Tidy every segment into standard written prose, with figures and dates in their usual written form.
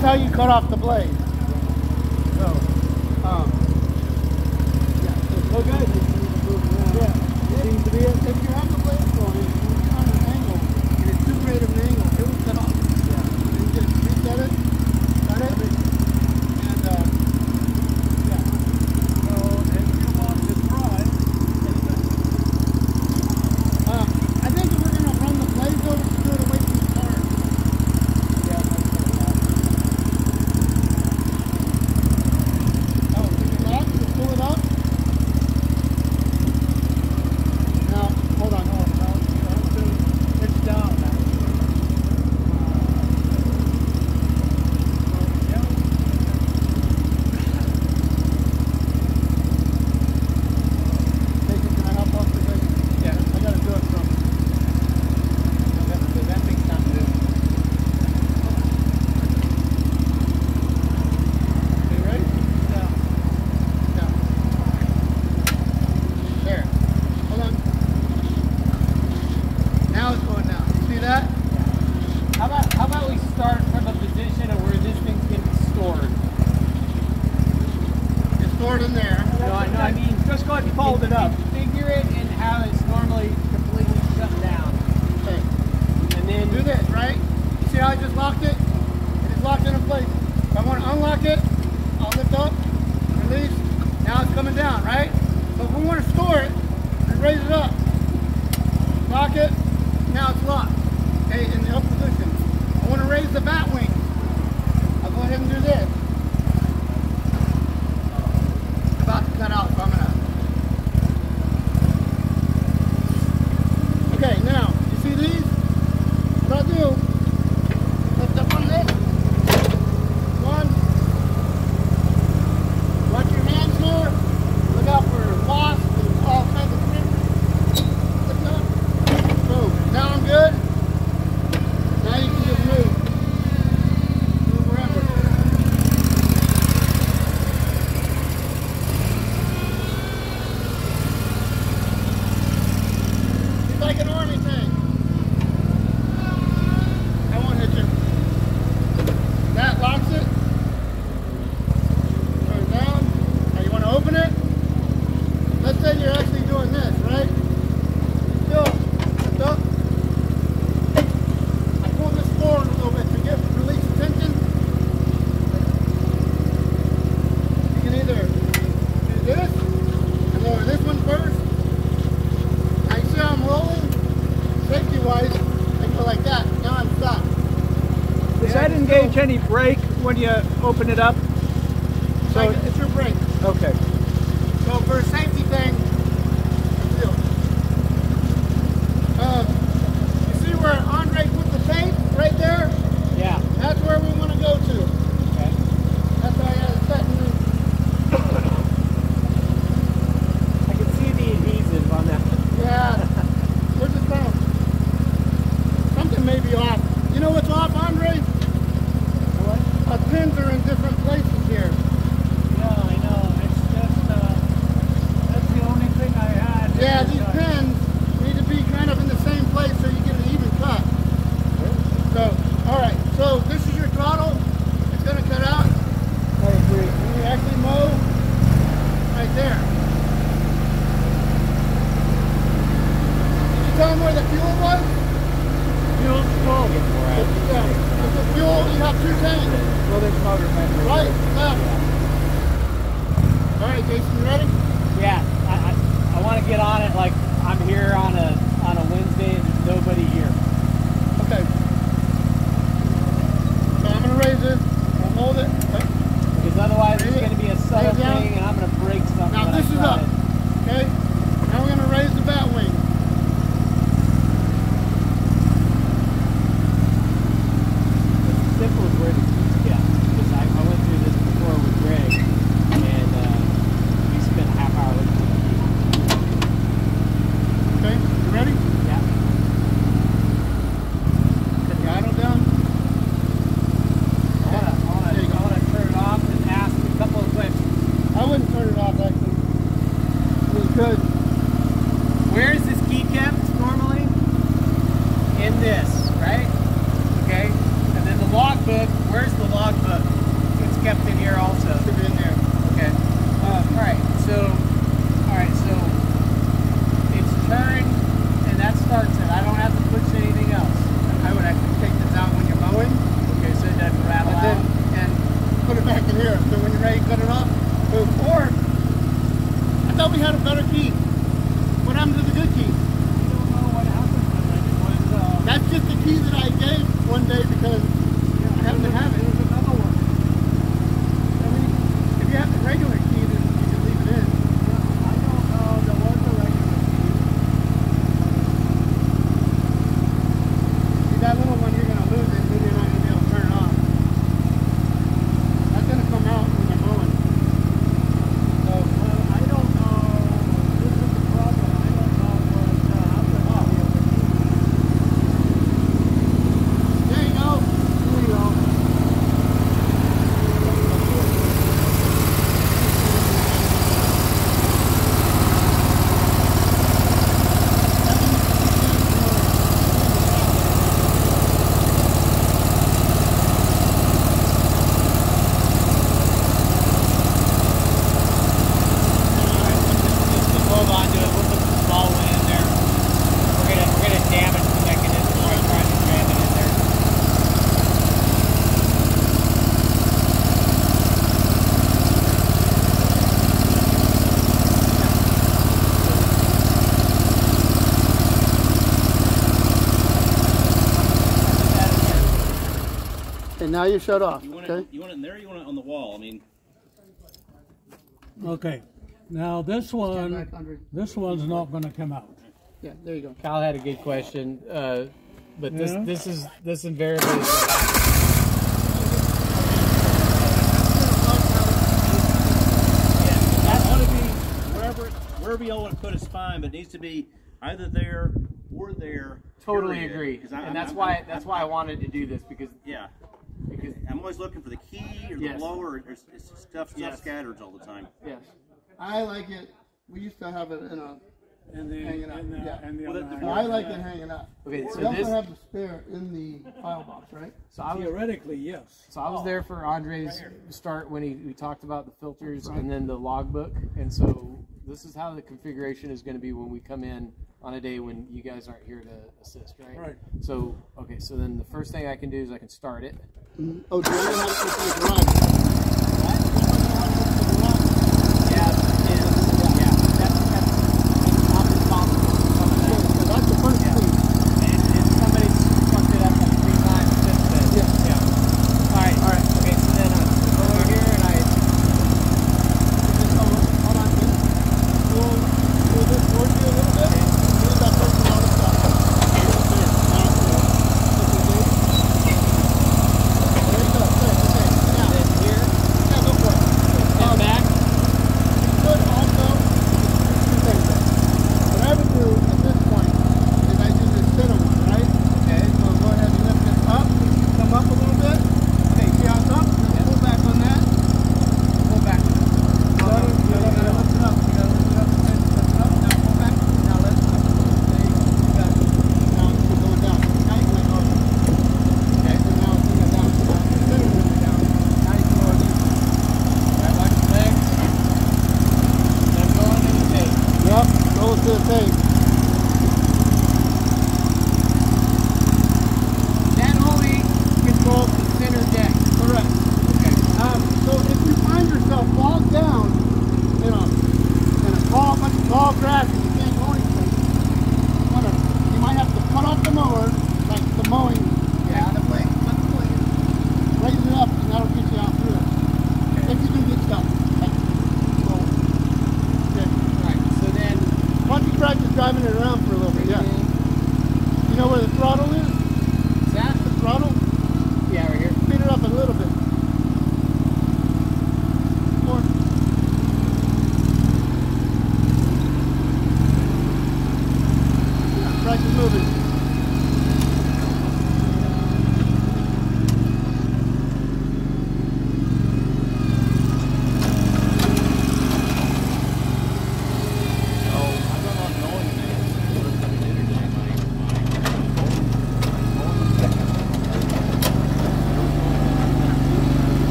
that's how you cut off the blade. So, yeah. Okay. Yeah. Seems to be it. If you have the blade going, it's on an angle, and it's too great of an angle, it will cut off. Yeah. And you just reset it, cut it, and yeah. So if you want to try, I think if we're gonna run the blades over, to do it away from the car. Yeah, that's right. Oh, can you lock? Just pull it up. Hold on. It's down now. Jason, can I help out for a second? Yeah. I gotta do it from. That thing's not new. Okay, ready? Yeah. Yeah. There. Hold on. Now it's going down. See that? How about we start from a position of where this thing's getting stored? It's stored in there. No, I mean Just go ahead and fold it up. Figure it and how it's normally completely shut down. Okay. And then Do this, right? You see how I just locked it? It is locked into place. If I want to unlock it, I'll lift up, release. Now it's coming down, right? But if we want to store it, we raise it up. Lock it. Now it's locked. Okay, in the up position. I want to raise the bat wing. I'll go ahead and do this. It's about to cut out, so I'm gonna. Okay, now you see these? What I'll do? Lift up on this. One. Watch your hands here. Look out for wasps and all kinds of critters. Lift up. Boom. Now I'm good. Now you can just move. Move wherever. It's like an army tank. I won't hit you. That locks it. Turn it down. Now you want to open it? Let's say you're actually doing this, right? Still, lift up. I pull this forward a little bit to release the tension. You can either do this and lower this one first. Now you see how I'm rolling? Safety wise, I go like that. Now I'm stopped. Does that engage any brake when you open it up? So it's your brake. Okay. So for a safety thing, you see where Andre put the tape right there? yeah. That's where we want to go to. Okay. That's why I got it set in the. I can see the adhesive on that. Yeah. Where's the sound? Something may be off. You know what's off, Andre? What? Pins are in different places here. Yeah, I know. It's just that's the only thing I had. Yeah, these pins need to be kind of in the same place so you get an even cut. So, alright, so this is your throttle. It's going to cut out. I agree. And you actually mow right there. Did you tell them where the fuel was? Fuel's full. Yeah. With the fuel, you have two tanks. Well, there's motor memory. Right, left. Alright, Jason, you ready? Yeah, I want to get on it like I'm here on a Wednesday and there's nobody here. Okay. So I'm going to raise it. I'll hold it. Because otherwise it's going to be a subtle down. thing and I'm going to break something. Now when this I is try up. it. Okay? Now we're going to raise the bat wing. It's simple as where the keys get. Because I went through this before with Greg and we spent a half hour looking for the keys. Okay? You ready? Yeah. Put the idle down. I want to turn it off and ask a couple of questions. I wouldn't turn it off actually. It was good. Where is this key kept normally? In this, right? Okay. And then the logbook, where's the logbook? logbook. It's kept in here also. Should be in there. Okay. All right. So it's turned, and that starts it. I don't have to push anything else. I would actually take this out when you're mowing. Okay, so it doesn't rattle out. And put it back in here. So when you're ready to cut it off, boom. Or I thought we had a better key. What happened to the good key? I don't know what happened to it. It was, That's just the key that I gave one day because I happen to have it. There's another one. I mean, if you have the regular key, then you can leave it in. I don't know. There was a regular key. See, that little one, you're going to lose it, then you're not going to be able to turn it off. That's going to come out when you're mowing. So, Well, I don't know. This is the problem. I don't know what happened to the other key. there you go. There you go. Hold on to it. We'll put some small one in there. We're gonna damage the mechanism by trying to jam it in there. And now you shut off, You want okay? it? You want it in there? Or you want it on the wall? I mean, Okay, now this one, back under. this one's not gonna come out. Yeah, there you go. Kyle had a good question, but Yeah? this invariably is what happens. that ought to be wherever y'all want to put it's fine, but it needs to be either there or there. Totally period. agree, 'Cause and that's why I wanted to do this because I'm always looking for the key or the Yes. blower. Or it's stuff Yes. scatters all the time. yes. I like it. We used to have it in a hanging out. Yeah. Well, So I like it hanging out. Okay, We so also this have the spare in the file box, right? so I was Theoretically, yes. So I was there for Andre's start when we talked about the filters and then the logbook. And so this is how the configuration is going to be when we come in on a day when you guys aren't here to assist, right? Right. So, okay, so then the first thing I can do is I can start it. Oh, do you know how to put the garage? Yeah, that's I'm responsible for some of that. So that's the first Yeah. thing. And somebody's fucked it up like 3 times since then. Yeah. All right. Okay, so then I go over here and I Hold on, please. Pull this towards you a little bit. Move that person out of the There you go. Good. Okay. Now, then here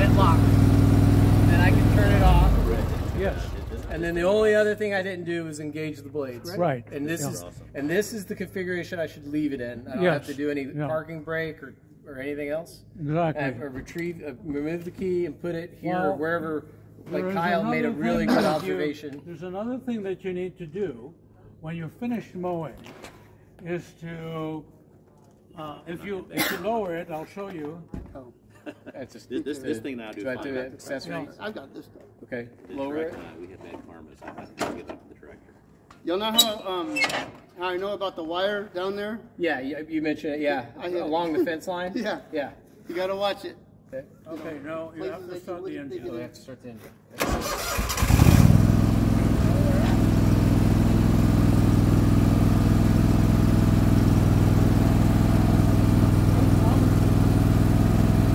that lock. Then I can turn it off. Yes. And then the only other thing I didn't do was engage the blades. Right. And this is Awesome. and this is the configuration I should leave it in. I don't Yes. have to do any Yeah. parking brake or anything else. Exactly. Remove the key and put it here Well, or wherever. Like There is Kyle made a another really thing good that observation. There's another thing that you need to do when you're finished mowing, is to, if you lower it, I'll show you. Oh, That's just This thing now do do I fine. do it accessories? I've got this stuff. Okay, The lower it. tractor, we have bad karma, so I have to get up to the tractor. Y'all know how I know about the wire down there? Yeah, you mentioned it. Yeah, I hit it. along the fence line. Yeah. yeah. You gotta watch it. Okay. Okay, no, you have to start the engine. Oh, we have to start the engine.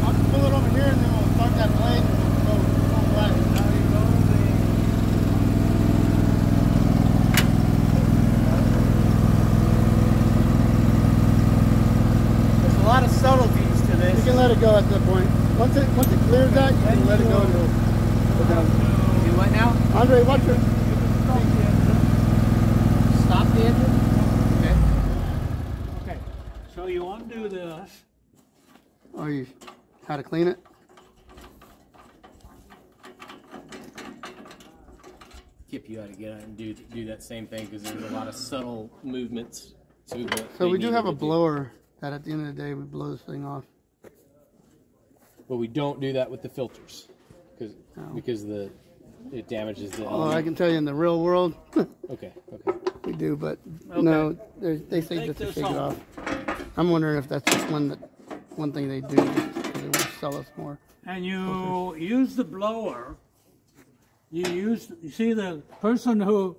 I'll just pull it over here and then we'll start that blade and we'll go flat. There's a lot of subtleties to You this. can let it go at that point. Once it clears that, you can let it go and go down. Do what now? Andre, watch it. Stop the engine. Okay. Okay, so you undo this. Oh, you how to clean it? Kip, you ought to get out and do that same thing because there's a lot of subtle movements to what So they we do needed have a to do. blower that at the end of the day we blow this thing off. But we don't do that with the filters because it damages the Oh, I element. can tell you in the real world, Okay. we do, but no, they say Take just to this shake it off. off. I'm wondering if that's just one thing they do because they want to sell us more. And you use the blower. You see the person who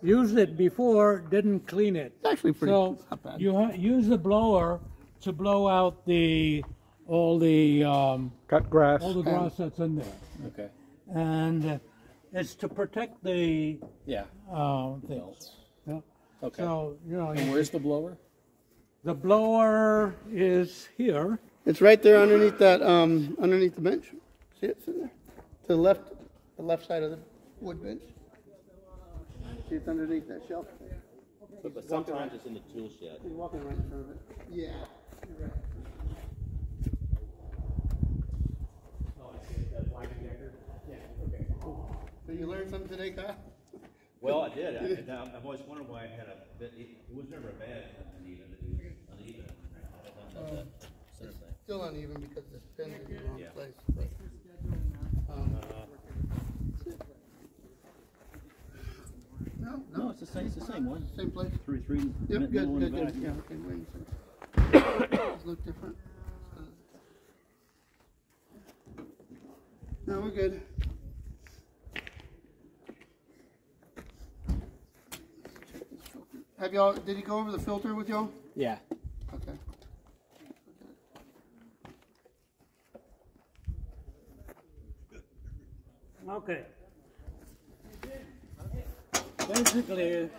used it before didn't clean it. It's actually pretty So it's not bad. you use the blower to blow out all the Cut grass. grass that's in there, Okay. and it's to protect the Yeah. things. Yeah. Okay. So And where's the blower? the blower is here. It's right there underneath that underneath the bench. See it sitting there? To the left side of the wood bench. See it's underneath that shelf. But sometimes it's in the tool shed. He's walking right in front of it. Yeah. You're right. So you learned something today, Kyle? Well, I did. I've always wondered why I had a bit. It was never a bad uneven. It was uneven. I don't know that center thing. Still uneven because the pin's in the wrong Yeah. place. But, No, it's the same. It's the same one. same place. Three. Yep, middle good, and good, the good. back. Yeah, okay, wait a second. Does look different. No, we're good. Have y'all, did he go over the filter with y'all? Yeah. Okay. Okay. Basically,